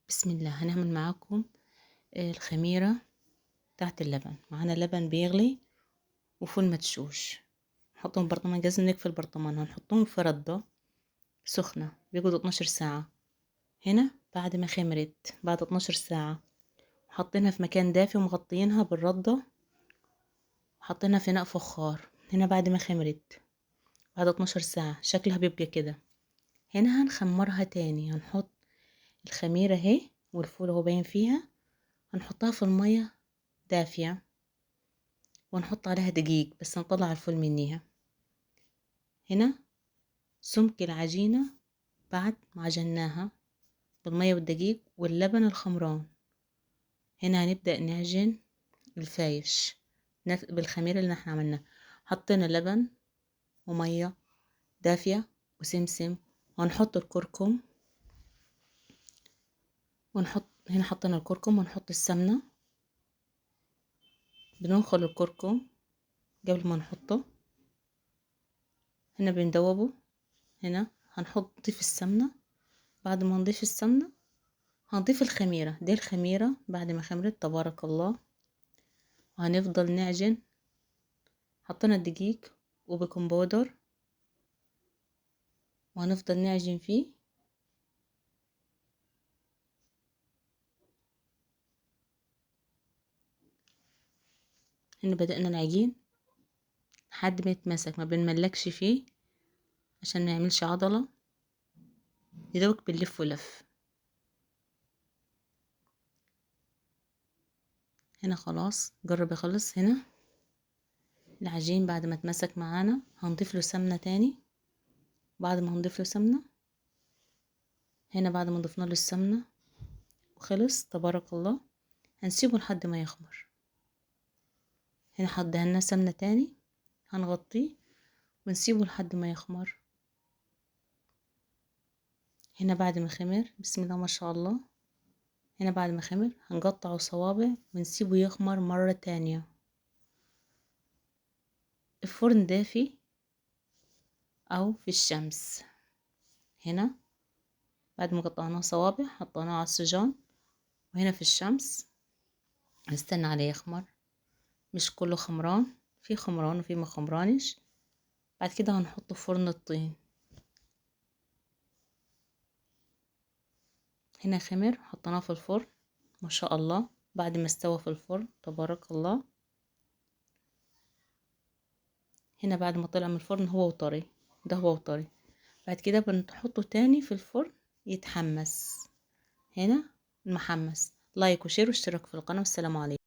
بسم الله. هنعمل معاكم الخميرة بتاعت اللبن. معانا لبن بيغلي وفول مدشوش، نحطهم في برطمان جاز، نقفل البرطمان، هنحطهم في ردة سخنة بيقعدوا 12 ساعة. هنا بعد ما خمرت بعد 12 ساعة حطينها في مكان دافي ومغطينها بالردة، وحطينها في اناء فخار. هنا بعد ما خمرت بعد 12 ساعة شكلها بيبقى كده. هنا هنخمرها تاني، هنحط الخميرة اهي والفول اهو باين فيها، هنحطها في المية دافية ونحط عليها دقيق بس نطلع الفول منيها. هنا سمك العجينة بعد ما عجناها بالمية والدقيق واللبن الخمران. هنا هنبدأ نعجن الفايش بالخميرة اللي احنا عملناها. حطينا لبن ومية دافية وسمسم، وهنحط الكركم، هنا حطينا الكركم ونحط السمنة. بننخل الكركم قبل ما نحطه، هنا بندوبه. هنا نضيف السمنة. بعد ما نضيف السمنة هنضيف الخميرة. دي الخميرة بعد ما خمرت تبارك الله، وهنفضل نعجن. حطينا الدقيق وبيكنج باودر وهنفضل نعجن فيه. هنا بدأنا العجين لحد ما يتمسك، ما بنملكش فيه عشان ما يعملش عضلة، يدوك بنلف ولف. هنا خلاص جرب يخلص. هنا العجين بعد ما اتمسك معانا هنضيف له سمنة تاني. بعد ما هنضيف له سمنة، هنا بعد ما ضفنا له السمنة وخلص تبارك الله هنسيبه لحد ما يخمر. هنا حطينا سمنة تاني، هنغطيه ونسيبه لحد ما يخمر. هنا بعد ما خمر بسم الله ما شاء الله، هنا بعد ما خمر هنقطعه صوابع ونسيبه يخمر مرة تانية. الفرن دافي او في الشمس. هنا بعد ما قطعناه صوابع حطيناه على السجان، وهنا في الشمس نستنى عليه يخمر. مش كله خمران، في خمران وفي ما خمرانش. بعد كده هنحطه في فرن الطين. هنا خمر حطيناه في الفرن ما شاء الله. بعد ما استوى في الفرن تبارك الله، هنا بعد ما طلع من الفرن هو وطري، ده هو وطري. بعد كده بنحطه تاني في الفرن يتحمس. هنا المحمس. لايك وشير واشتراك في القناة، والسلام عليكم.